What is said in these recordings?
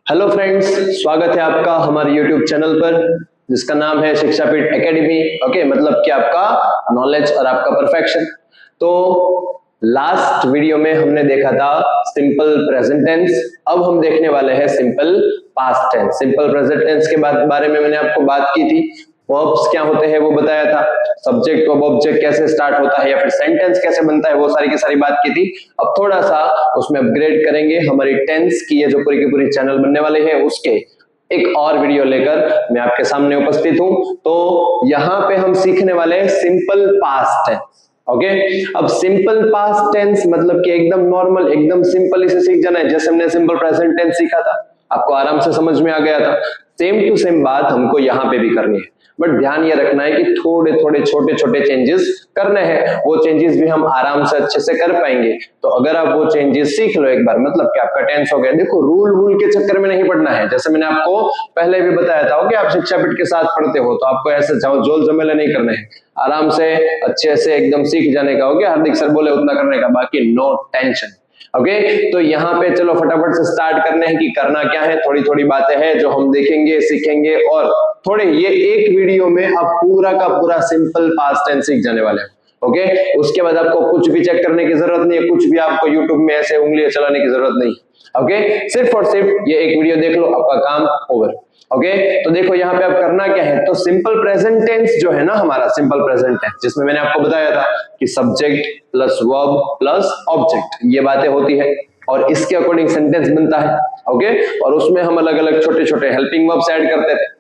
Hello friends, स्वागत है आपका हमारे यूट्यूब चैनल पर जिसका नाम है शिक्षापीठ एकेडमी। ओके, मतलब कि आपका नॉलेज और आपका परफेक्शन। तो लास्ट वीडियो में हमने देखा था सिंपल प्रेजेंट टेंस, अब हम देखने वाले हैं simple past tense. Simple present tense के बारे में मैंने आपको बात की थी, वर्ब्स क्या होते हैं वो बताया था, सब्जेक्ट वर्ब ऑब्जेक्ट कैसे स्टार्ट होता है या फिर सेंटेंस कैसे बनता है, वो सारी की सारी बात की थी। अब थोड़ा सा उसमें अपग्रेड करेंगे, हमारी टेंस की ये जो पूरी की पूरी चैनल बनने वाले हैं उसके एक और वीडियो लेकर मैं आपके सामने उपस्थित हूं। तो यहाँ पे हम सीखने वाले हैं सिंपल पास्ट टेंस। ओके, अब सिंपल पास्ट टेंस मतलब कि एकदम नॉर्मल, एकदम सिंपल इसे सीख जाना है। जैसे हमने सिंपल प्रेजेंट टेंस सीखा था, आपको आराम से समझ में आ गया था, सेम टू सेम बात हमको यहाँ पे भी करनी है। बट ध्यान ये रखना है कि थोड़े थोड़े छोटे छोटे चेंजेस करने हैं, वो चेंजेस भी हम आराम से अच्छे से कर पाएंगे। तो अगर आप वो चेंजेस सीख लो एक बार, मतलब कि आपका टेंस हो गया। देखो, रूल के चक्कर में नहीं पड़ना है। जैसे मैंने आपको पहले भी बताया था कि आप शिक्षापीठ के साथ पढ़ते हो तो आपको ऐसे जोल जमेले नहीं करने हैं, आराम से अच्छे से एकदम सीख जाने का। हो गया, हार्दिक सर बोले उतना करने का, बाकी नो टेंशन। ओके, तो यहाँ पे चलो फटाफट से स्टार्ट करने हैं कि करना क्या है। थोड़ी थोड़ी बातें हैं जो हम देखेंगे, सीखेंगे, और थोड़े ये एक वीडियो में आप पूरा का पूरा सिंपल पास्ट टेंस सीख जाने वाले हैं। ओके, उसके बाद आपको कुछ भी चेक करने की जरूरत नहीं है, कुछ भी आपको यूट्यूब में ऐसे उंगलियां चलाने की जरूरत नहीं। ओके, सिर्फ और सिर्फ ये एक वीडियो देख लो, आपका काम ओवर। ओके, तो देखो यहाँ पे अब करना क्या है। तो सिंपल प्रेजेंट टेंस जो है ना हमारा, सिंपल प्रेजेंट टेंस जिसमें मैंने आपको बताया था कि subject plus verb plus object, ये बातें होती है और इसके अकॉर्डिंग सेंटेंस बनता है। ओके, और उसमें हम अलग अलग छोटे छोटे हेल्पिंग वर्ब्स ऐड करते थे।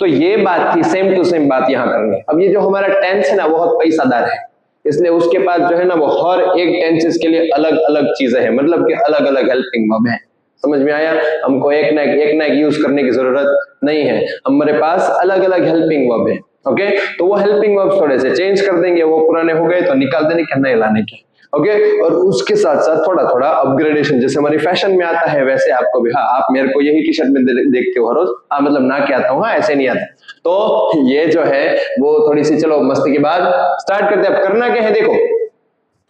तो ये बात थी, सेम टू सेम बात यहाँ करनी है। अब ये जो हमारा टेंस है ना बहुत पैसादार है, इसलिए उसके पास जो है ना वो हर एक टेंसेस के लिए अलग अलग चीजें हैं, मतलब कि अलग अलग हेल्पिंग वर्ब है। समझ में आया? हमको एक ना एक यूज करने की जरूरत नहीं है, हमारे पास अलग अलग हेल्पिंग वर्ब है। ओके, तो वो हेल्पिंग वर्ब्स थोड़े से चेंज कर देंगे, वो पुराने हो गए तो निकाल देने के, नए लाने के। ओके, और उसके साथ साथ थोड़ा थोड़ा अपग्रेडेशन, जैसे हमारी फैशन में आता है वैसे आपको भी। हाँ, आप मेरे को यही टी शर्ट में देखते हो हर रोज। हाँ, मतलब ना क्या आता हूँ, हाँ ऐसे नहीं आता। तो ये जो है वो थोड़ी सी, चलो मस्ती के बाद स्टार्ट करते हैं। अब करना क्या है, देखो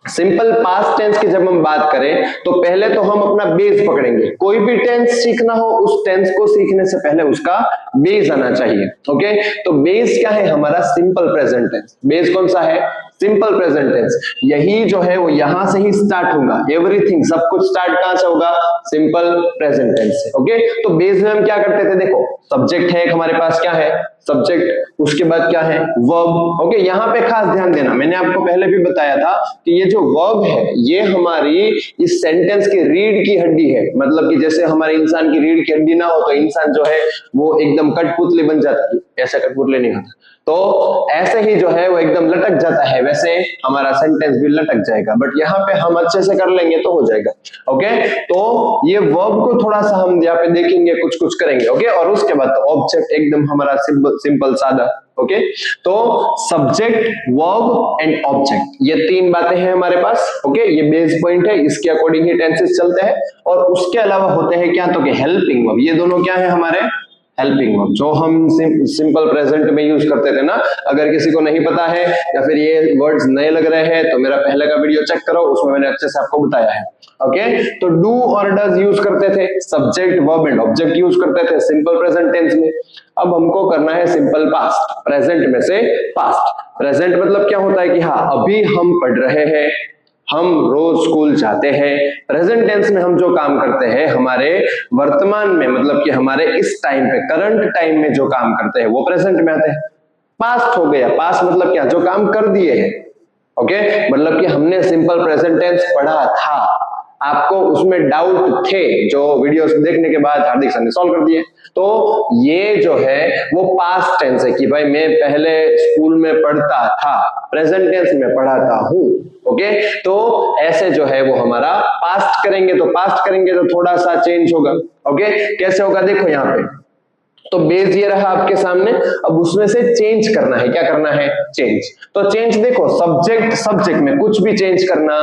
सिंपल पास्ट टेंस की जब हम बात करें तो पहले तो हम अपना बेस पकड़ेंगे। कोई भी टेंस सीखना हो, उस टेंस को सीखने से पहले उसका बेस आना चाहिए। ओके, तो बेस क्या है हमारा? Simple present tense. बेस कौन सा है? Simple present tense. यही जो है वो यहां से ही स्टार्ट होगा, एवरीथिंग, सब कुछ स्टार्ट कहां से होगा? सिंपल प्रेजेंट टेंस से। ओके, तो बेस में हम क्या करते थे, देखो सब्जेक्ट है हमारे पास, क्या है? सब्जेक्ट, उसके बाद क्या है? वर्ब। ओके, यहाँ पे खास ध्यान देना, मैंने आपको पहले भी बताया था कि ये जो वर्ब है ये हमारी इस सेंटेंस की रीढ़ की हड्डी है। मतलब कि जैसे हमारे इंसान की रीढ़ की हड्डी ना हो तो इंसान जो है वो एकदम कठपुतली बन जाता है, ऐसा कठपुतली नहीं होता। तो ऐसे ही जो है वो एकदम लटक जाता है, वैसे हमारा सेंटेंस भी लटक जाएगा। बट यहाँ पे हम अच्छे से कर लेंगे तो हो जाएगा। ओके, तो ये वर्ब को थोड़ा सा हम यहाँ पे देखेंगे, कुछ कुछ करेंगे। ओके, और उसके बाद तो ऑब्जेक्ट एकदम हमारा सिंपल सादा। ओके, तो सब्जेक्ट, वर्ब एंड ऑब्जेक्ट, ये तीन बातें हैं हमारे पास। ओके, ये बेस पॉइंट है, इसके अकॉर्डिंग ही टेंसेस चलते हैं। और उसके अलावा होते हैं क्या, तो कि हेल्पिंग वर्ब। ये दोनों क्या है हमारे? हेल्पिंग वर्ब, जो हम सिंपल प्रेजेंट में यूज करते थे ना। अगर किसी को नहीं पता है या फिर ये वर्ड्स नए लग रहे हैं तो मेरा पहले का वीडियो चेक करो, उसमें मैंने अच्छे से आपको बताया है। ओके, तो डू और डज यूज करते थे, subject verb and object use करते थे सिंपल प्रेजेंट टेंस में। अब हमको करना है सिंपल पास्ट, प्रेजेंट में से पास्ट। प्रेजेंट मतलब क्या होता है कि हाँ अभी हम पढ़ रहे हैं, हम रोज स्कूल जाते हैं। प्रेजेंट टेंस में हम जो काम करते हैं हमारे वर्तमान में, मतलब कि हमारे इस टाइम पे, करंट टाइम में जो काम करते हैं वो प्रेजेंट में आते हैं। पास्ट हो गया, पास्ट मतलब क्या? जो काम कर दिए हैं। ओके, मतलब कि हमने सिंपल प्रेजेंट टेंस पढ़ा था, आपको उसमें डाउट थे, जो वीडियोस देखने के बाद हार्दिक सर ने सॉल्व कर दिए। तो ये जो है वो पास्ट टेंस है कि भाई मैं पहले स्कूल में पढ़ता था, प्रेजेंट टेंस में पढ़ाता हूं। ओके, तो ऐसे जो है वो हमारा पास्ट करेंगे, तो पास्ट करेंगे तो थोड़ा सा चेंज होगा। ओके, कैसे होगा? देखो यहाँ पे तो बेस ये रहा आपके सामने, अब उसमें से चेंज करना है। क्या करना है? चेंज। तो चेंज देखो, सब्जेक्ट में कुछ भी चेंज करना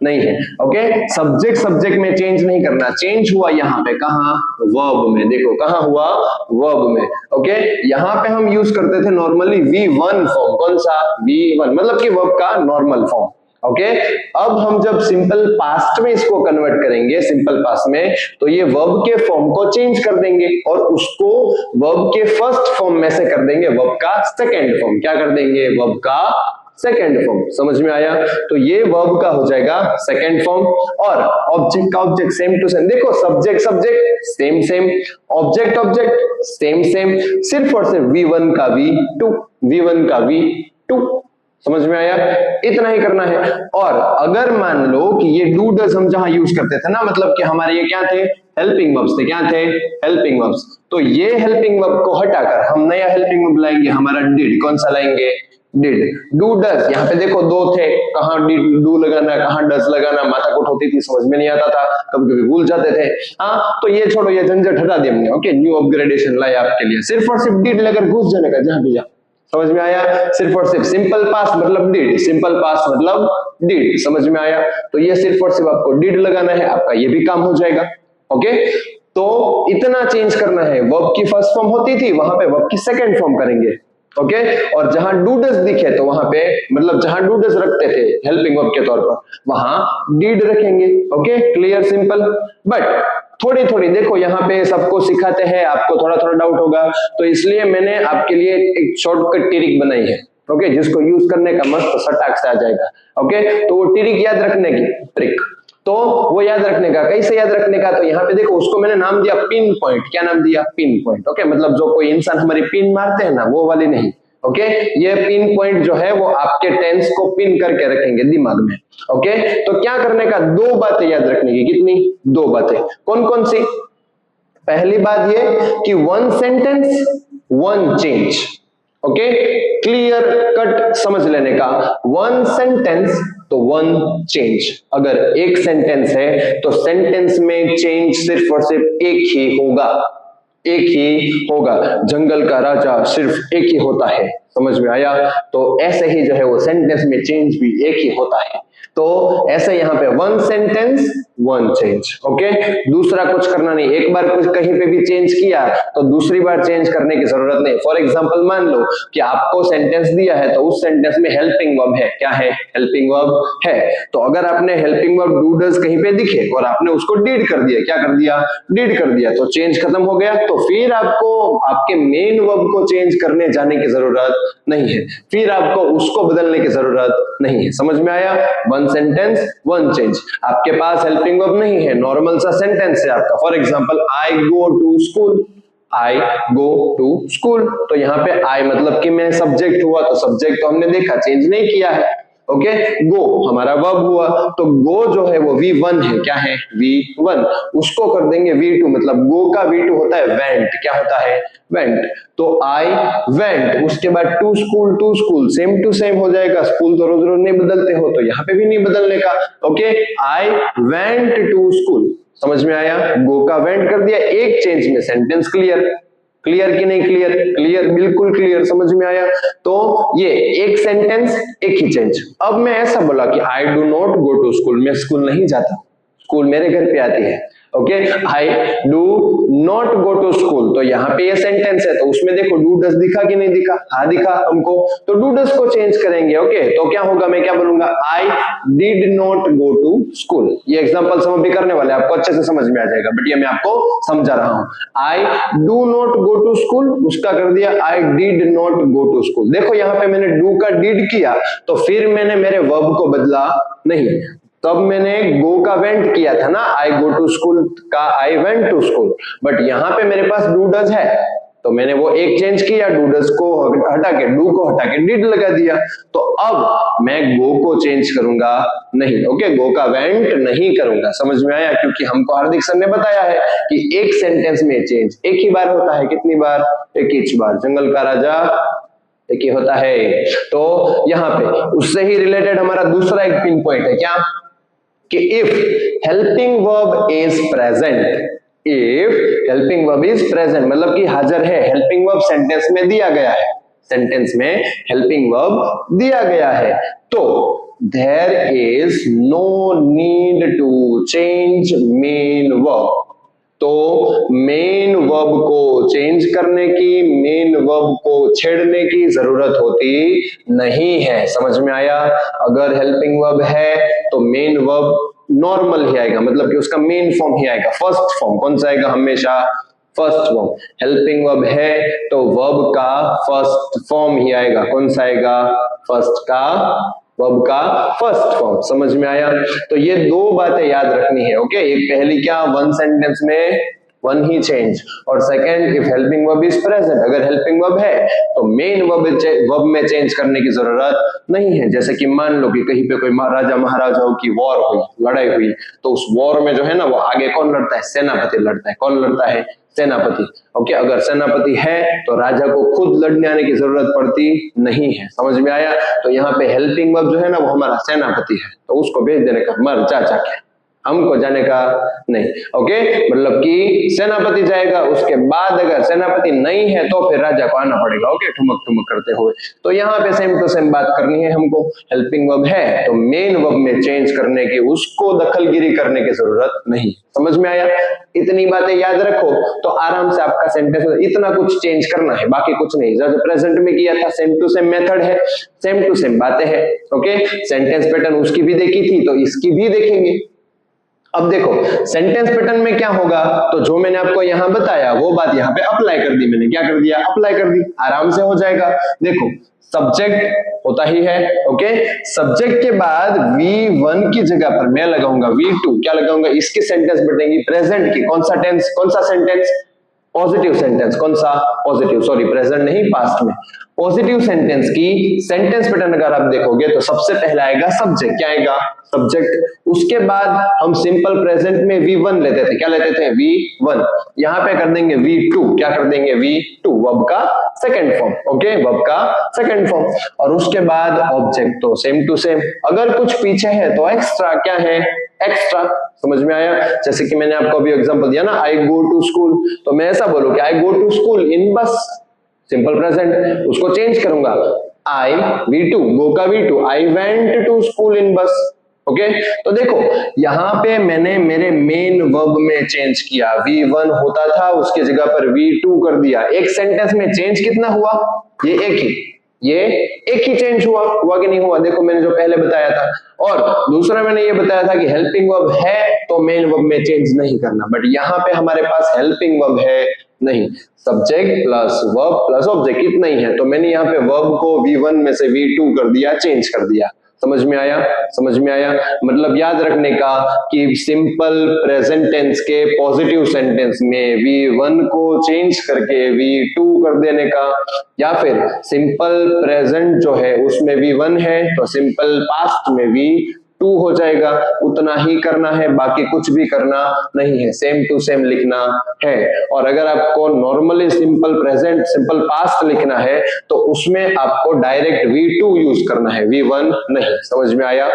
नहीं है। ओके, सब्जेक्ट में चेंज नहीं करना। चेंज हुआ यहाँ पे, कहा? वर्ब में। देखो कहाँ हुआ? वर्ब में। ओके, यहाँ पे हम यूज करते थे नॉर्मली V1 फॉर्म। कौन सा? V1, मतलब कि वर्ब का नॉर्मल फॉर्म। ओके अब हम जब सिंपल पास्ट में इसको कन्वर्ट करेंगे सिंपल पास्ट में, तो ये वर्ब के फॉर्म को चेंज कर देंगे और उसको वर्ब के फर्स्ट फॉर्म में से कर देंगे वर्ब का सेकंड फॉर्म। क्या कर देंगे? वर्ब का सेकंड फॉर्म। समझ में आया? तो ये वर्ब का हो जाएगा सेकंड फॉर्म और ऑब्जेक्ट का ऑब्जेक्ट सेम टू सेम। देखो subject subject same same, object object same same, सिर्फ और सिर्फ V1 का V2, V1 का V2। समझ में आया? इतना ही करना है। और अगर मान लो कि ये डू डज हम जहां यूज करते थे ना, मतलब कि हमारे ये क्या थे? हेल्पिंग वर्ब्स थे। क्या थे? Helping verbs. तो ये हेल्पिंग वर्ब को हटाकर हम नया हेल्पिंग वर्ब लाएंगे, हमारा डिड। कौन सा लाएंगे? डिड। डू डज, यहाँ पे देखो दो थे, कहाँ डू लगाना कहाँ डज लगाना, माथा कुट होती थी, समझ में नहीं आता था, कभी कभी भूल जाते थे। हाँ तो ये छोड़ो, ये झंझट हटा दी हमने। ओके न्यू अपग्रेडेशन लाया आपके लिए, सिर्फ और सिर्फ डिड लेकर घुस जाने का जहां भी जा। समझ में आया? सिर्फ और सिर्फ सिंपल पास्ट मतलब डिड, सिंपल पास्ट मतलब डिड। समझ में आया? तो ये सिर्फ और सिर्फ आपको डिड लगाना है, आपका ये भी काम हो जाएगा। ओके तो इतना चेंज करना है। वर्ब की फर्स्ट फॉर्म होती थी, वहां पे वर्ब की सेकंड फॉर्म करेंगे। ओके और जहां डू डज दिखे तो वहां पे मतलब जहां डू डज रखते थे हेल्पिंग वर्ब के तौर पर, वहां डिड रखेंगे। Okay clear simple. बट थोड़ी थोड़ी देखो यहाँ पे सबको सिखाते हैं, आपको थोड़ा थोड़ा डाउट होगा, तो इसलिए मैंने आपके लिए एक शॉर्टकट ट्रिक बनाई है। ओके जिसको यूज करने का मस्त सटाक से आ जाएगा। ओके तो वो ट्रिक याद रखने की ट्रिक, तो वो याद रखने का कैसे याद रखने का, तो यहाँ पे देखो उसको मैंने नाम दिया पिन पॉइंट। क्या नाम दिया? Pin point. ओके मतलब जो कोई इंसान हमारी पिन मारते हैं ना, वो वाली नहीं। ओके ये पिन पॉइंट जो है वो आपके टेंस को पिन करके रखेंगे दिमाग में। ओके तो क्या करने का? दो बातें याद रखने की। कितनी? दो बातें। कौन कौन सी? पहली बात ये कि one sentence one change. Okay clear cut समझ लेने का। वन सेंटेंस तो वन चेंज। अगर एक सेंटेंस है तो सेंटेंस में चेंज सिर्फ और सिर्फ एक ही होगा, एक ही होगा। जंगल का राजा सिर्फ एक ही होता है। समझ में आया? तो ऐसे ही जो है वो सेंटेंस में चेंज भी एक ही होता है। तो ऐसे यहाँ पे one sentence one change. Okay दूसरा कुछ करना नहीं, एक बार कुछ कहीं पे भी चेंज किया तो दूसरी बार चेंज करने की जरूरत नहीं। फॉर एग्जांपल मान लो कि आपको सेंटेंस दिया है तो उस सेंटेंस में हेल्पिंग वर्ब है। क्या है? हेल्पिंग वर्ब है। तो अगर आपने हेल्पिंग वर्ब डू डज कहीं पे दिखे और आपने उसको डिड कर दिया, क्या कर दिया? डिड कर दिया, तो चेंज खत्म हो गया। तो फिर आपको आपके मेन वर्ब को चेंज करने जाने की जरूरत नहीं है, फिर आपको उसको बदलने की जरूरत नहीं है। समझ में आया? One sentence one change. आपके पास हेल्पिंग वर्ब नहीं है, नॉर्मल सा सेंटेंस है आपका। For example I go to school, I go to school. तो यहाँ पे आई मतलब कि मैं सब्जेक्ट हुआ, तो सब्जेक्ट तो हमने देखा चेंज नहीं किया है। ओके गो हमारा वर्ब हुआ, तो गो जो है वो V1 है। क्या है? V1। उसको कर देंगे V2, मतलब गो का V2 होता है वेंट। क्या होता है? वेंट। तो आई वेंट, उसके बाद to school same to same हो जाएगा। स्कूल तो रोज रोज नहीं बदलते हो, तो यहाँ पे भी नहीं बदलने का। Okay I went to school. समझ में आया? गो का वेंट कर दिया, एक चेंज में सेंटेंस क्लियर। क्लियर कि नहीं क्लियर? क्लियर, बिल्कुल क्लियर। समझ में आया? तो ये एक सेंटेंस एक ही चेंज। अब मैं ऐसा बोला कि I do not go to school, मैं स्कूल नहीं जाता, स्कूल मेरे घर पे आती है। Okay I do not go to school, तो यहाँ पे ये सेंटेंस है तो उसमें देखो डू डज दिखा कि नहीं दिखा? हाँ दिखा हमको, तो डू डज को चेंज करेंगे। ओके तो क्या होगा? मैं क्या बोलूंगा? I did not go to school. ये एग्जांपल हम भी करने वाले, आपको अच्छे से समझ में आ जाएगा, बट ये मैं आपको समझा रहा हूं। I do not go to school, उसका कर दिया I did not go to school. देखो यहाँ पे मैंने डू का डिड किया, तो फिर मैंने मेरे वर्ब को बदला नहीं। तब मैंने गो का वेंट किया था ना, आई गो टू स्कूल का I went to school, but यहाँ पे मेरे पास डू डज है, तो मैंने वो एक चेंज किया, डू डज को हटा के डू को हटा के डिड लगा दिया। तो अब मैं गो को चेंज करूंगा नहीं। ओके गो का वेंट नहीं करूंगा। समझ में आया? क्योंकि हमको हार्दिक सर ने बताया है कि एक सेंटेंस में चेंज एक ही बार होता है। कितनी बार? एक ही बार। जंगल का राजा एक ही होता है। तो यहाँ पे उससे ही रिलेटेड हमारा दूसरा एक पिन पॉइंट है। क्या? कि if helping verb is present, if helping verb is present मतलब कि हाजिर है, हेल्पिंग वर्ब सेंटेंस में दिया गया है, सेंटेंस में हेल्पिंग वर्ब दिया गया है, तो there is no need to change main verb. तो मेन वर्ब को चेंज करने की, मेन वर्ब को छेड़ने की जरूरत होती नहीं है। समझ में आया? अगर हेल्पिंग वर्ब है तो मेन वर्ब नॉर्मल ही आएगा, मतलब कि उसका मेन फॉर्म ही आएगा, फर्स्ट फॉर्म। कौन सा आएगा? हमेशा फर्स्ट फॉर्म। हेल्पिंग वर्ब है तो वर्ब का फर्स्ट फॉर्म ही आएगा। कौन सा आएगा? फर्स्ट का, वर्ब का फर्स्ट फॉर्म। समझ में आया? तो ये दो बातें याद रखनी है। ओके, एक पहली क्या, वन सेंटेंस में वन ही चेंज, और second, if helping verb is present, अगर हेल्पिंग वर्ब है तो मेन वर्ब में चेंज करने की जरूरत नहीं है। जैसे कि मान लो कि कहीं पे कोई राजा महाराजाओं की वॉर हुई, लड़ाई हुई, तो उस वॉर में जो है ना, वो आगे कौन लड़ता है? सेनापति लड़ता है। कौन लड़ता है? सेनापति। ओके, अगर सेनापति है तो राजा को खुद लड़ने आने की जरूरत पड़ती नहीं है। समझ में आया? तो यहाँ पे हेल्पिंग वर्ब जो है ना, वो हमारा सेनापति है, तो उसको भेज देने का, मर जा जाके, हमको जाने का नहीं। ओके, मतलब कि सेनापति जाएगा, उसके बाद अगर सेनापति नहीं है तो फिर राजा को आना पड़ेगा। ओके, ठुमक ठुमक करते हुए। तो यहाँ पे सेम टू सेम बात करनी है हमको। हेल्पिंग वर्ब है तो मेन वर्ब में चेंज करने की, उसको दखलगिरी करने की जरूरत नहीं। समझ में आया? इतनी बातें याद रखो तो आराम से आपका सेंटेंस, इतना कुछ चेंज करना है, बाकी कुछ नहीं। जैसे प्रेजेंट में किया था, सेम टू सेम मेथड है, सेम टू सेम बातें हैं। ओके, सेंटेंस पैटर्न उसकी भी देखी थी तो इसकी भी देखेंगे। अब देखो सेंटेंस पैटर्न में क्या होगा, तो जो मैंने आपको यहां बताया वो बात यहां पे अप्लाई कर दी मैंने। क्या कर दिया? अप्लाई कर दी, आराम से हो जाएगा। देखो सब्जेक्ट होता ही है। ओके, सब्जेक्ट के बाद V1 की जगह पर मैं लगाऊंगा V2। क्या लगाऊंगा? इसकी सेंटेंस बनेगी प्रेजेंट की। कौन सा टेंस? कौन सा सेंटेंस? Positive sentence. कौन सा? पॉजिटिव, सॉरी प्रेजेंट नहीं, पास्ट में। पॉजिटिव सेंटेंस की सेंटेंस पैटर्न अगर आप देखोगे तो सबसे पहला आएगा सब्जेक्ट। क्या आएगा? सब्जेक्ट। उसके बाद हम सिंपल प्रेजेंट में V1 लेते थे। क्या लेते थे? V1। यहाँ पे कर देंगे V2। क्या कर देंगे? V2, वर्ब का सेकंड फॉर्म। ओके, वर्ब का सेकंड फॉर्म। और उसके बाद ऑब्जेक्ट तो सेम टू सेम। अगर कुछ पीछे है तो एक्स्ट्रा। क्या है? एक्स्ट्रा। समझ में आया? जैसे कि मैंने आपको अभी एग्जांपल दिया ना, आई गो टू स्कूल, तो मैं ऐसा बोलूं कि आई गो टू स्कूल इन बस, सिंपल प्रेजेंट। उसको चेंज करूंगा, आई V2, गो का V2, I went to school in bus. Okay, तो देखो यहां पे मैंने मेरे मेन वर्ब में चेंज किया। V1 होता था, उसकी जगह पर V2 कर दिया। एक सेंटेंस में चेंज कितना हुआ? ये एक ही चेंज हुआ कि नहीं हुआ? देखो मैंने जो पहले बताया था। और दूसरा मैंने ये बताया था कि हेल्पिंग वर्ब है तो मेन वर्ब में चेंज नहीं करना, बट यहाँ पे हमारे पास हेल्पिंग वर्ब है नहीं, subject plus verb plus object, इतना ही है। तो मैंने यहाँ पे वर्ब को V1 में से V2 कर दिया, चेंज कर दिया। समझ में आया? समझ में आया? मतलब याद रखने का कि सिंपल प्रेजेंट टेंस के पॉजिटिव सेंटेंस में V1 को चेंज करके V2 कर देने का, या फिर सिंपल प्रेजेंट जो है उसमें V1 है तो सिंपल पास्ट में V2 हो जाएगा। उतना ही करना है, बाकी कुछ भी करना नहीं है, सेम टू सेम लिखना है। और अगर आपको normally simple present, simple past लिखना है तो उसमें आपको डायरेक्ट V2 यूज करना है, V1 नहीं। समझ में आया?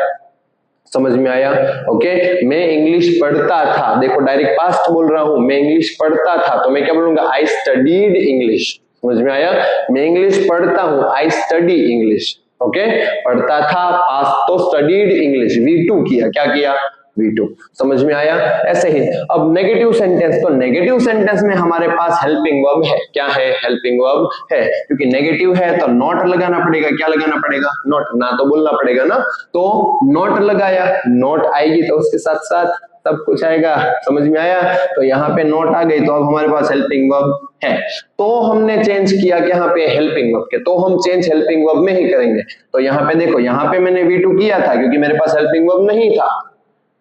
समझ में आया? ओके, मैं इंग्लिश पढ़ता था, देखो डायरेक्ट पास्ट बोल रहा हूं, मैं इंग्लिश पढ़ता था तो मैं क्या बोलूंगा? I studied English. समझ में आया? मैं इंग्लिश पढ़ता हूं, आई स्टडी इंग्लिश। ओके, पढ़ता था, पास्ट तो स्टडीड इंग्लिश, V2 किया। क्या किया? V2। समझ में आया? ऐसे ही अब नेगेटिव सेंटेंस, तो नेगेटिव सेंटेंस में हमारे पास हेल्पिंग वर्ब है। क्या है? हेल्पिंग वर्ब है, क्योंकि नेगेटिव है तो नॉट लगाना पड़ेगा। क्या लगाना पड़ेगा? नॉट, ना तो बोलना पड़ेगा ना, तो नॉट लगाया, नॉट आएगी तो उसके साथ साथ सब कुछ आएगा। समझ में आया? तो यहाँ पे नॉट आ गई तो अब हमारे पास हेल्पिंग वर्ब है। तो हमने चेंज किया कि यहाँ पे हेल्पिंग वर्ब के, तो हम चेंज हेल्पिंग वर्ब में ही करेंगे। तो यहाँ पे देखो, यहाँ पे मैंने V2 किया था क्योंकि मेरे पास हेल्पिंग वर्ब नहीं था।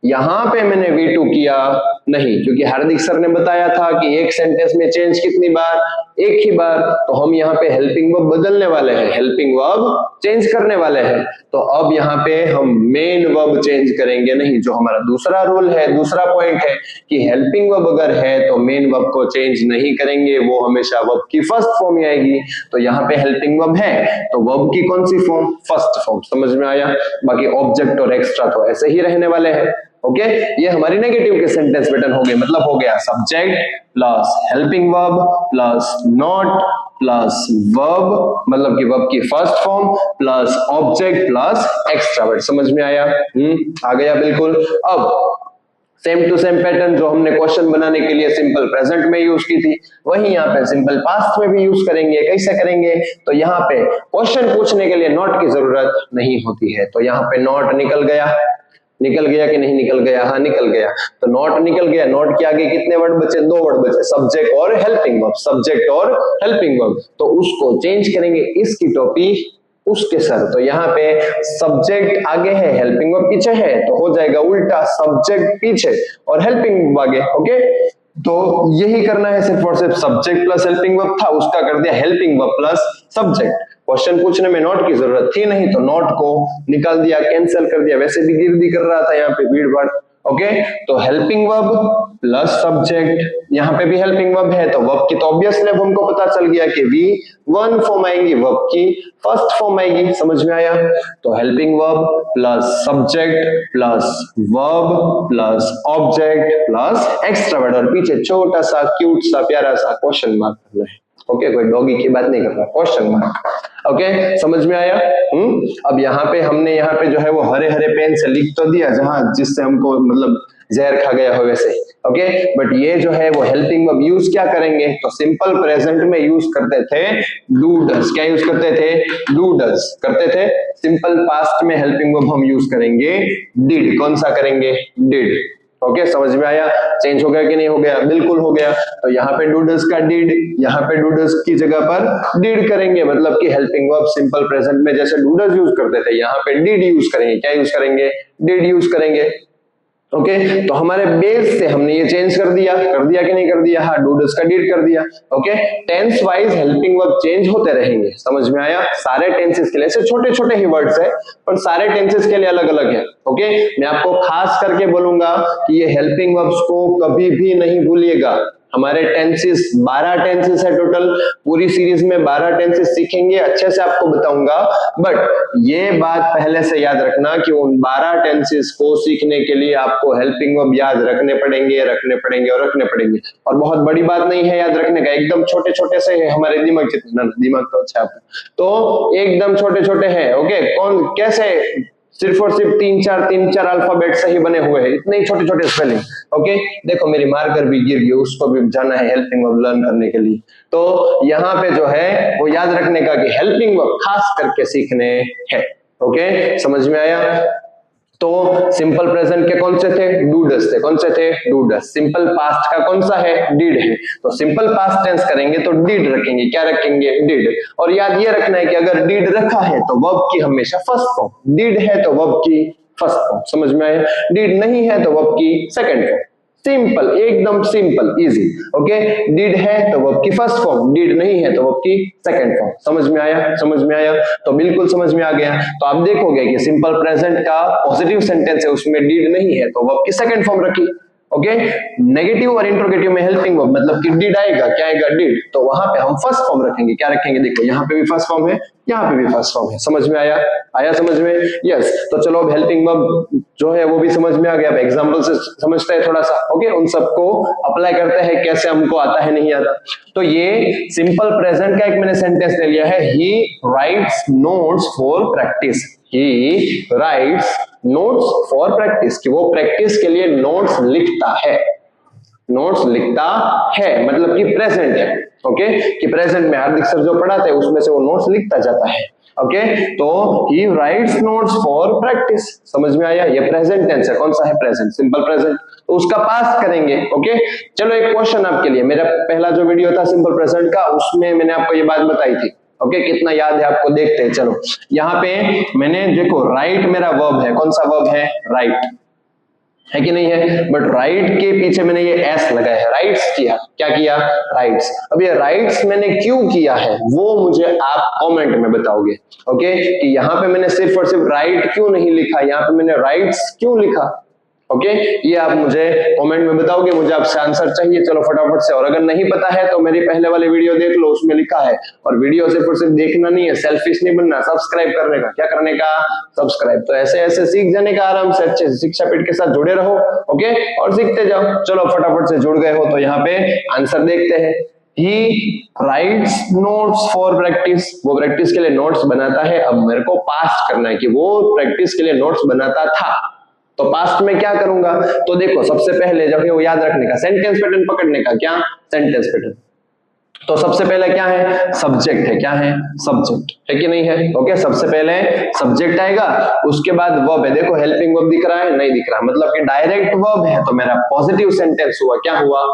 यहां पे मैंने V2 किया नहीं, क्योंकि हार्दिक सर ने बताया था कि एक सेंटेंस में चेंज कितनी बार? एक ही बार। तो हम यहाँ पे हेल्पिंग वर्ब बदलने वाले हैं, हेल्पिंग वर्ब चेंज करने वाले हैं। तो अब यहाँ पे हम मेन वर्ब चेंज करेंगे नहीं, जो हमारा दूसरा रूल है, दूसरा पॉइंट है कि हेल्पिंग वर्ब अगर है तो मेन वर्ब को चेंज नहीं करेंगे, वो हमेशा वर्ब की फर्स्ट फॉर्म ही आएगी। तो यहाँ पे हेल्पिंग वर्ब है तो वर्ब की कौन सी फॉर्म? First form. समझ में आया? बाकी ऑब्जेक्ट और एक्स्ट्रा तो ऐसे ही रहने वाले हैं। ओके, ये हमारी नेगेटिव के सेंटेंस पैटर्न हो गए। मतलब हो गया subject plus helping verb plus not plus verb, मतलब कि वर्ब की first form plus object plus extra word. समझ में आया? आ गया बिल्कुल। अब सेम टू सेम पैटर्न जो हमने क्वेश्चन बनाने के लिए सिंपल प्रेजेंट में यूज की थी वही यहाँ पे सिंपल पास्ट में भी यूज करेंगे। कैसे करेंगे? तो यहाँ पे क्वेश्चन पूछने के लिए नॉट की जरूरत नहीं होती है, तो यहाँ पे नॉट निकल गया कि नहीं निकल गया? हाँ निकल गया। तो नॉट निकल गया, नॉट के आगे कितने वर्ड बचे? 2 वर्ड बचे, सब्जेक्ट और हेल्पिंग वर्ब, सब्जेक्ट और हेल्पिंग वर्ब। तो उसको चेंज करेंगे, इसकी टॉपिक उसके सर। तो यहाँ पे सब्जेक्ट आगे है, हेल्पिंग वर्ब पीछे है, तो हो जाएगा उल्टा, सब्जेक्ट पीछे और हेल्पिंग वर्ब आगे। ओके, तो यही करना है, सिर्फ और सिर्फ सब्जेक्ट प्लस हेल्पिंग वर्ब था, उसका कर दिया helping verb plus subject. Question पूछने में नॉट की जरूरत थी नहीं, तो नॉट को निकाल दिया, कैंसिल कर दिया। वैसे भी गिरदी कर रहा था यहाँ पे भीड़ भाड़। ओके, तो हेल्पिंग वर्ब प्लस सब्जेक्ट, यहाँ पे भी हेल्पिंग वर्ब है, तो वर्ब की तो ऑब्वियसली अब हमको पता चल गया कि V1 फॉर्म आएगी, वर्ब की फर्स्ट फॉर्म आएगी। समझ में आया? तो helping verb plus subject plus verb plus object plus extra word, और पीछे छोटा सा क्यूट सा प्यारा सा क्वेश्चन मार्क करना है। ओके, कोई डॉगी की बात नहीं कर रहा, क्वेश्चन मार्क। ओके, समझ में आया? अब यहाँ पे हमने यहाँ पे जो है वो हरे हरे पेन से लिख तो दिया, जहां जिससे हमको मतलब जहर खा गया हो वैसे। ओके, बट ये जो है वो हेल्पिंग वर्ब यूज क्या करेंगे? तो सिंपल प्रेजेंट में यूज करते थे डू डज। क्या यूज करते थे? डू डज करते थे। सिंपल पास्ट में हेल्पिंग वर्ब हम यूज करेंगे डिड। कौन सा करेंगे? डिड। ओके, समझ में आया? चेंज हो गया कि नहीं हो गया? बिल्कुल हो गया। तो यहाँ पे डूडस का डिड, यहाँ पे डूडस की जगह पर डिड करेंगे, मतलब कि हेल्पिंग वर्ब सिंपल प्रेजेंट में जैसे डूडस यूज करते थे, यहाँ पे डिड यूज करेंगे। क्या यूज करेंगे? डिड यूज करेंगे। ओके, तो हमारे बेस से हमने ये चेंज कर दिया कि नहीं कर दिया? हाँ, डूडस का डिड कर दिया। Okay, tense wise helping verb change होते रहेंगे। समझ में आया? सारे टेंसेस के लिए, ऐसे छोटे छोटे ही वर्ड्स है पर सारे टेंसेस के लिए अलग अलग है। ओके, मैं आपको खास करके बोलूंगा कि ये हेल्पिंग वर्ब्स को कभी भी नहीं भूलिएगा। हमारे टेंसेस 12 टेंसेस है टोटल, पूरी सीरीज में 12 टेंसेस सीखेंगे, अच्छे से आपको बताऊंगा। बट ये बात पहले से याद रखना कि उन 12 टेंसेस को सीखने के लिए आपको हेल्पिंग वर्ब याद रखने पड़ेंगे और रखने पड़ेंगे। और बहुत बड़ी बात नहीं है याद रखने का, एकदम छोटे छोटे से है, हमारे दिमाग जितना। दिमाग तो अच्छा है, तो एकदम छोटे छोटे है। ओके, कौन कैसे? सिर्फ और सिर्फ 3-4 अल्फाबेट से ही बने हुए हैं, इतने ही छोटे छोटे स्पेलिंग। ओके, देखो मेरी मार्कर भी गिर गई, उसको भी जाना है हेल्पिंग वर्ब लर्न करने के लिए। तो यहाँ पे जो है वो याद रखने का कि हेल्पिंग वर्ब खास करके सीखने हैं। ओके, समझ में आया? तो सिंपल प्रेजेंट के कौन से थे? डूडस थे। कौन से थे? डूडस। सिंपल पास्ट का कौन सा है? डिड है। तो सिंपल पास्ट टेंस करेंगे तो डिड रखेंगे। क्या रखेंगे? डिड। और याद ये रखना है कि अगर डिड रखा है तो वर्ब की हमेशा फर्स्ट फॉर्म, डिड है तो वर्ब की फर्स्ट फॉर्म। समझ में आया? डिड नहीं है तो वर्ब की सेकंड फॉर्म। सिंपल, एकदम सिंपल, इजी। ओके, डिड है तो वर्ब की फर्स्ट फॉर्म, डिड नहीं है तो वर्ब की सेकंड फॉर्म। समझ में आया? समझ में आया? तो बिल्कुल समझ में आ गया। तो आप देखोगे कि सिंपल प्रेजेंट का पॉजिटिव सेंटेंस है, उसमें डिड नहीं है तो वर्ब की सेकंड फॉर्म रखी। ओके, नेगेटिव और इंट्रोगेटिव में हेल्पिंग वर्ब मतलब कि डिड आएगा। क्या आएगा? डिड। तो वहां पे हम फर्स्ट फॉर्म रखेंगे। क्या रखेंगे? देखो यहाँ पे भी फर्स्ट फॉर्म है, यहाँ पे भी फर्स्ट फॉर्म है। समझ में आया? आया समझ में? यस। तो चलो अब हेल्पिंग वर्ब जो है वो भी समझ में आ गया। अब एग्जांपल से समझते हैं थोड़ा सा। ओके, उन सबको अप्लाई करते हैं, कैसे हमको आता है नहीं आता। तो ये सिंपल प्रेजेंट का एक मैंने सेंटेंस ले लिया है, ही rights notes for practice. He rights notes for practice, कि वो प्रैक्टिस के लिए नोट्स लिखता है। नोट्स लिखता है मतलब कि प्रेजेंट है। ओके, कि प्रेजेंट में हार्दिक सर जो पढ़ाते हैं उसमें से वो नोट्स लिखता जाता है। ओके, तो ही राइट्स नोट्स फॉर प्रैक्टिस। समझ में आया? ये प्रेजेंट टेंस है। कौन सा है? Present, simple present. तो उसका पास्ट करेंगे। ओके, चलो एक क्वेश्चन आपके लिए, मेरा पहला जो वीडियो था सिंपल प्रेजेंट का, उसमें मैंने आपको ये बात बताई थी। ओके, कितना याद है आपको? देखते हैं। चलो यहाँ पे मैंने देखो राइट मेरा वर्ब है। कौन सा वर्ब है? राइट है कि नहीं है? बट राइट के पीछे मैंने ये एस लगाया है, राइट्स किया। क्या किया? राइट्स। अब ये राइट्स मैंने क्यों किया है वो मुझे आप कमेंट में बताओगे। ओके, कि यहाँ पे मैंने सिर्फ और सिर्फ राइट क्यों नहीं लिखा, यहाँ पे मैंने राइट्स क्यों लिखा। ओके, ये आप मुझे कमेंट में बताओगे, मुझे आपसे आंसर चाहिए। चलो फटाफट से। और अगर नहीं पता है तो मेरी पहले वाली वीडियो देख लो, उसमें लिखा है। और वीडियो सिर्फ और सिर्फ देखना नहीं है, सेल्फिश नहीं बनना, सब्सक्राइब करने का। क्या करने का? सब्सक्राइब। तो ऐसे ऐसे सीख जाने का आराम से, अच्छे से शिक्षा पीठ के साथ जुड़े रहो। ओके, और सीखते जाओ। चलो फटाफट से जुड़ गए हो तो यहाँ पे आंसर देखते हैं। He writes notes for practice, वो प्रैक्टिस के लिए नोट्स बनाता है। अब मेरे को पास्ट करना है कि वो प्रैक्टिस के लिए नोट्स बनाता था। तो पास्ट में क्या करूंगा, तो देखो सबसे पहले जब वो याद रखने का, सेंटेंस पैटर्न पकड़ने का, क्या सेंटेंस पैटर्न। तो सबसे पहले क्या है, सब्जेक्ट है, क्या है, सब्जेक्ट है कि नहीं है। ओके, सबसे पहले सब्जेक्ट आएगा, उसके बाद वर्ब है। देखो हेल्पिंग वर्ब दिख रहा है, नहीं दिख रहा, मतलब कि डायरेक्ट वर्ब है, तो मेरा पॉजिटिव सेंटेंस हुआ, क्या हुआ,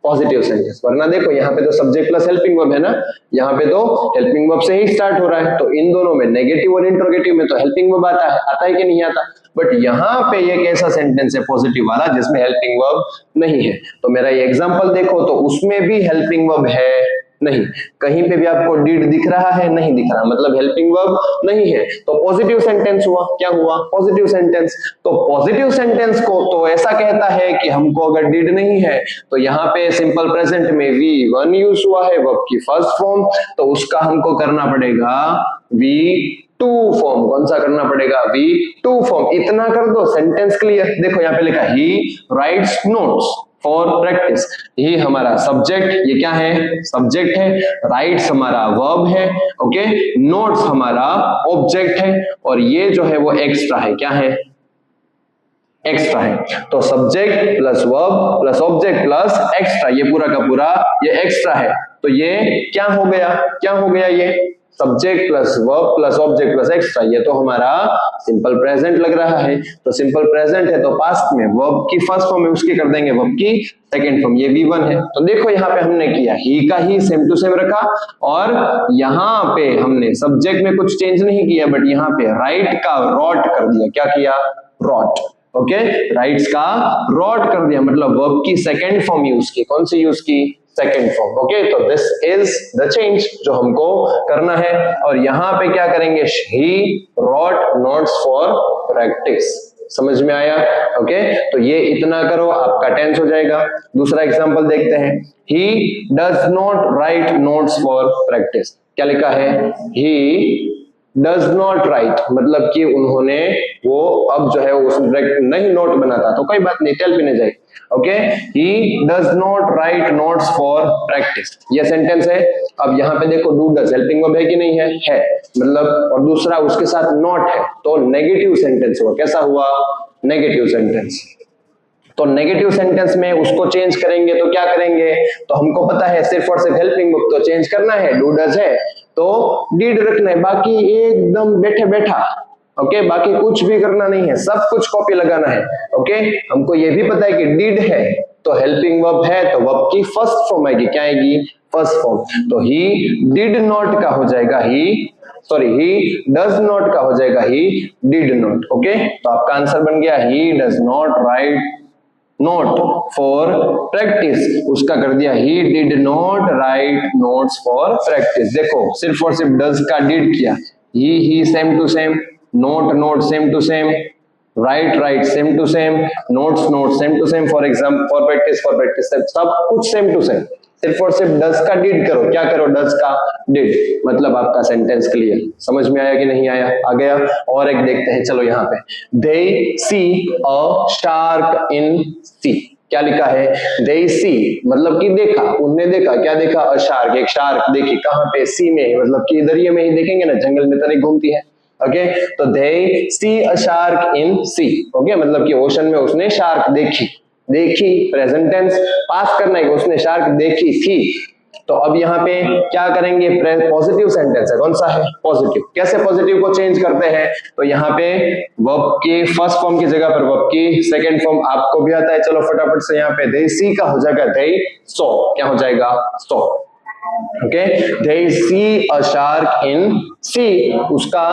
पॉजिटिव सेंटेंस। वरना देखो यहाँ पे तो सब्जेक्ट प्लस हेल्पिंग वर्ब है ना, यहाँ पे तो हेल्पिंग वर्ब से ही स्टार्ट हो रहा है, तो इन दोनों में नेगेटिव और इंट्रोगेटिव में तो हेल्पिंग वर्ब आता है कि नहीं आता। बट यहाँ पे एक ऐसा सेंटेंस है पॉजिटिव वाला जिसमें हेल्पिंग वर्ब नहीं है। तो मेरा ये एग्जांपल देखो तो उसमें भी हेल्पिंग वर्ब है नहीं, कहीं पे भी आपको डिड दिख रहा है, नहीं दिख रहा, मतलब हेल्पिंग वर्ब नहीं है, तो पॉजिटिव सेंटेंस हुआ, क्या हुआ, पॉजिटिव सेंटेंस। तो पॉजिटिव सेंटेंस को तो ऐसा कहता है कि हमको अगर डिड नहीं है तो यहाँ पे सिंपल प्रेजेंट में V1 यूज हुआ है वर्ब की फर्स्ट फॉर्म, तो उसका हमको करना पड़ेगा V2 फॉर्म। कौन सा करना पड़ेगा, V2 फॉर्म। इतना कर दो, सेंटेंस क्लियर। देखो यहाँ पे लिखा ही राइट्स नोट्स फॉर प्रैक्टिस, ये हमारा सब्जेक्ट, ये क्या है, सब्जेक्ट है, राइट्स हमारा वर्ब है, ओके, नोट्स हमारा ऑब्जेक्ट है, और ये जो है वो एक्स्ट्रा है, क्या है, एक्स्ट्रा है। तो subject plus verb plus object plus extra, ये पूरा का पूरा ये एक्स्ट्रा है। तो ये क्या हो गया, क्या हो गया, ये subject plus verb plus object plus extra, ये तो हमारा सिंपल प्रेजेंट लग रहा है। तो सिंपल प्रेजेंट है तो पास्ट में वर्ब की फर्स्ट फॉर्म है उसकी कर देंगे वर्ब की सेकंड फॉर्म, ये V1 है। तो देखो यहाँ पे हमने किया ही का ही सेम टू सेम रखा, और यहाँ पे हमने सब्जेक्ट में कुछ चेंज नहीं किया, बट यहाँ पे राइट का रॉट कर दिया, क्या किया, रॉट। ओके, राइट्स का रॉट कर दिया, मतलब वर्ब की सेकंड फॉर्म यूज की, कौन सी यूज की, सेकंड फॉर्म। ओके, तो दिस इज द चेंज जो हमको करना है। और यहाँ पे क्या करेंगे, ही रॉट नोट्स फॉर प्रैक्टिस। समझ में आया। ओके, तो ये इतना करो आपका टेंस हो जाएगा। दूसरा एग्जांपल देखते हैं, ही does not write notes for practice. क्या लिखा है, ही डज नॉट राइट, मतलब कि उन्होंने वो अब जो है उस नहीं नोट बनाता, तो कोई बात नहीं, टेल भी नहीं जाए। Okay, he does not write notes for practice, ये सेंटेंस है। अब यहाँ पे देखो डू डज हेल्पिंग वर्ब है कि नहीं है, है, मतलब, और दूसरा उसके साथ नॉट है, तो नेगेटिव सेंटेंस हुआ। कैसा हुआ, नेगेटिव सेंटेंस। तो नेगेटिव सेंटेंस में उसको चेंज करेंगे तो क्या करेंगे, तो हमको पता है सिर्फ और सिर्फ हेल्पिंग वर्ब तो चेंज करना है, डू डज है तो डिड रखना है, बाकी एकदम बैठे बैठा। ओके, बाकी कुछ भी करना नहीं है, सब कुछ कॉपी लगाना है। ओके, हमको ये भी पता है कि डिड है तो हेल्पिंग वर्ब है तो वर्ब की फर्स्ट फॉर्म आएगी, क्या आएगी, फर्स्ट फॉर्म। तो ही डिड नॉट का हो जाएगा ही डज नॉट का हो जाएगा ही डिड नॉट। ओके, तो आपका आंसर बन गया he does not write note for practice, उसका कर दिया he did not write notes for practice. देखो सिर्फ और सिर्फ डज का डिड किया, he same to same, note same to same, write same to same, notes same to same, for example for practice सब कुछ सेम टू सेम। सिर्फ और सिर्फ डज का डिड करो, क्या करो, डज का डिड, मतलब आपका सेंटेंस क्लियर। समझ में आया कि नहीं आया, आ गया। और एक देखते हैं, चलो यहाँ पे, दे सी अ शार्क इन सी। क्या लिखा है, दे सी, मतलब कि देखा, उन्होंने देखा, क्या देखा, अ शार्क, एक शार्क देखी, कहाँ पे, सी में, मतलब कि दरिया में ही देखेंगे ना, जंगल में तरह घूमती है। ओके, तो दे see a shark in C. Okay, मतलब कि ओशन में उसने शार्क देखी, प्रेजेंट टेंस, पास करना है, उसने शार्क देखी थी। तो अब यहाँ पे क्या करेंगे, पॉजिटिव सेंटेंस है, कौन सा है, पॉजिटिव। कैसे पॉजिटिव को चेंज करते हैं, तो यहाँ पे वर्ब की फर्स्ट फॉर्म की जगह पर वर्ब की सेकंड फॉर्म आपको भी आता है। चलो फटाफट से यहाँ पे दे सी का हो जाएगा दे सॉ, क्या हो जाएगा, saw. Okay, they see a shark in sea, उसका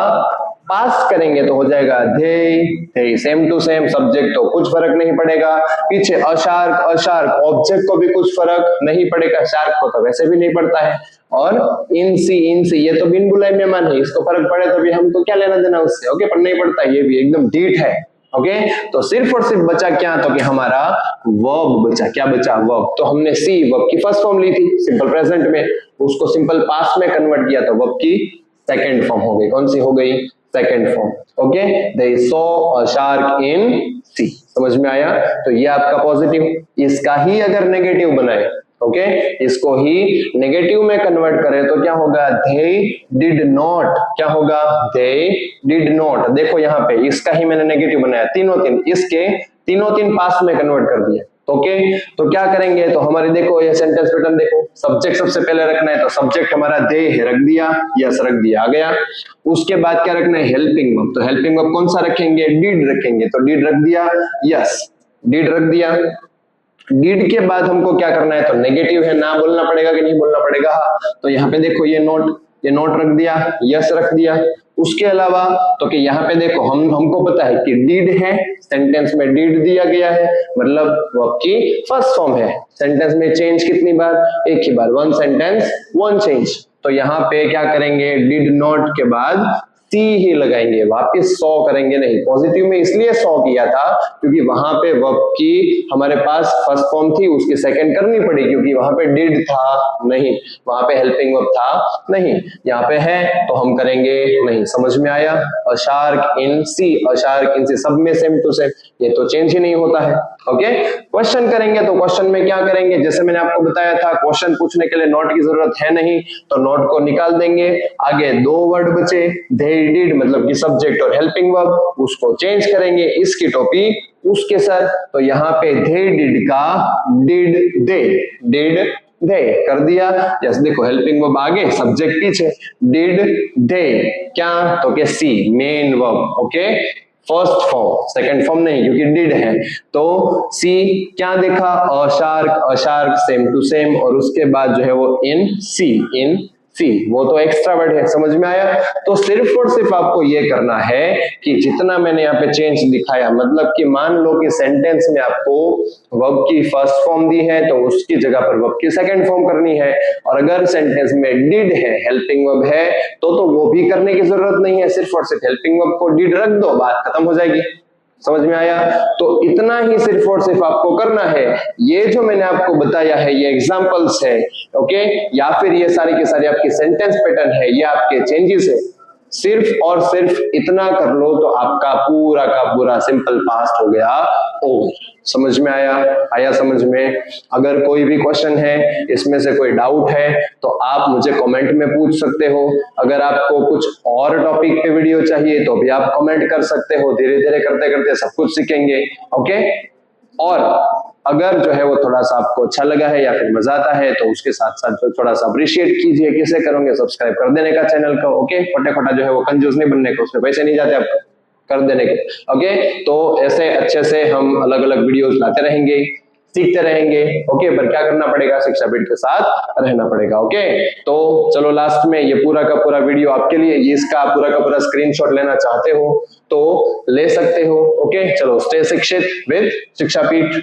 पास करेंगे तो हो जाएगा they same to same, subject तो कुछ फर्क नहीं पड़ेगा, पीछे अशार्क ऑब्जेक्ट को भी कुछ फर्क नहीं पड़ेगा, शार्क को तो वैसे भी नहीं पड़ता है, और इन सी ये तो बिन बुलाए मेहमान है, इसको फर्क पड़े तो भी हमको क्या लेना देना उससे। ओके, पर नहीं पड़ता, ये भी एकदम डीट है। ओके, तो सिर्फ और सिर्फ बचा क्या, तो कि हमारा वर्ब बचा, क्या बचा, वर्ब। तो हमने सी वर्ब की फर्स्ट फॉर्म ली थी सिंपल प्रेजेंट में, उसको सिंपल पास्ट में कन्वर्ट किया तो वर्ब की सेकंड फॉर्म हो गई, कौन सी हो गई, second form. Okay, they saw a shark in sea. समझ में आया। तो ये आपका पॉजिटिव। इसका ही अगर नेगेटिव बनाए ओके इसको ही नेगेटिव में कन्वर्ट करें तो क्या होगा, they did not, क्या होगा, they did not। देखो यहाँ पे इसका ही मैंने नेगेटिव बनाया, तीनों तीन, इसके तीनों तीन पास्ट में कन्वर्ट कर दिया। ओके तो क्या करेंगे, तो हमारे देखो ये सेंटेंस पैटर्न देखो, सब्जेक्ट सबसे पहले रखना है, तो सब्जेक्ट हमारा दे है, रख दिया, यस रख दिया, आ गया। उसके बाद क्या रखना है, हेल्पिंग वर्ब, तो हेल्पिंग वर्ब कौन सा रखेंगे, डिड रखेंगे, तो डिड रख दिया, यस डिड रख दिया। डिड के बाद हमको क्या करना है, तो नेगेटिव है, ना बोलना पड़ेगा कि नहीं बोलना पड़ेगा, तो यहाँ पे देखो ये नोट रख दिया, यस रख दिया। उसके अलावा तो कि यहाँ पे देखो हमको पता है कि डिड है, सेंटेंस में डिड दिया गया है, मतलब वर्ब की फर्स्ट फॉर्म है। सेंटेंस में चेंज कितनी बार, एक ही बार, वन सेंटेंस वन चेंज। तो यहाँ पे क्या करेंगे, डिड नॉट के बाद सी ही लगाएंगे, वापिस 100 करेंगे नहीं। पॉजिटिव में इसलिए 100 किया था क्योंकि वहां पे वर्ब की हमारे पास फर्स्ट फॉर्म थी, उसकी सेकंड करनी पड़ी क्योंकि वहां पे डिड था नहीं, वहां पे हेल्पिंग वर्ब था नहीं, यहाँ पे है तो हम करेंगे नहीं। समझ में आया, अ shark in C, a shark in सी, सब में सेम टू सेम, ये तो चेंज ही नहीं होता है। ओके क्वेश्चन करेंगे तो क्वेश्चन में क्या करेंगे, जैसे मैंने आपको बताया था क्वेश्चन पूछने के लिए नोट की जरूरत है नहीं, तो नोट को निकाल देंगे। आगे दो वर्ड बचे, they did मतलब कि सब्जेक्ट और हेल्पिंग वर्ब, उसको चेंज करेंगे, इसकी टॉपिक उसके सर, तो यहाँ पे they did का did they कर दिया, यस देखो हेल्पिंग वर्ब आगे सब्जेक्ट पीछे, did they क्या, तो के see main verb, okay first form, second form नहीं क्योंकि डिड है, तो सी क्या देखा, a shark same to same, और उसके बाद जो है वो इन सी, वो तो एक्स्ट्रा वर्ड है। समझ में आया, तो सिर्फ और सिर्फ आपको ये करना है कि जितना मैंने यहाँ पे चेंज दिखाया, मतलब कि मान लो कि सेंटेंस में आपको वर्ब की फर्स्ट फॉर्म दी है तो उसकी जगह पर वर्ब की सेकंड फॉर्म करनी है, और अगर सेंटेंस में डिड है, हेल्पिंग वर्ब है, तो वो भी करने की जरूरत नहीं है, सिर्फ और सिर्फ हेल्पिंग वर्ब को डिड रख दो, बात खत्म हो जाएगी। समझ में आया, तो इतना ही सिर्फ और सिर्फ आपको करना है। ये जो मैंने आपको बताया है ये एग्जांपल्स है, ओके, या फिर ये सारी के सारी आपकी सेंटेंस पैटर्न है, ये आपके चेंजेस है। सिर्फ और सिर्फ इतना कर लो तो आपका पूरा का पूरा सिंपल पास्ट हो गया ओवर। समझ में आया समझ में। अगर कोई भी क्वेश्चन है, इसमें से कोई डाउट है, तो आप मुझे कमेंट में पूछ सकते हो। अगर आपको कुछ और टॉपिक पे वीडियो चाहिए तो भी आप कमेंट कर सकते हो, धीरे धीरे करते करते सब कुछ सीखेंगे, ओके। और अगर जो है वो थोड़ा सा आपको अच्छा लगा है या फिर मजा आता है तो उसके साथ साथ जो थोड़ा सा अप्रिशिएट कीजिए। कैसे करोगे, सब्सक्राइब कर देने का चैनल को, ओके। फटाफट जो है वो कंजूस नहीं बनने को, उसमें पैसे नहीं जाते आपको, कर देने के, ओके। तो ऐसे अच्छे से हम अलग अलग वीडियोस लाते रहेंगे, सीखते रहेंगे, ओके। पर क्या करना पड़ेगा, शिक्षा पीठ के साथ रहना पड़ेगा, ओके। तो चलो लास्ट में ये पूरा का पूरा वीडियो आपके लिए, ये इसका पूरा का पूरा स्क्रीनशॉट लेना चाहते हो तो ले सकते हो, ओके। चलो स्टे शिक्षित विद शिक्षा पीठ।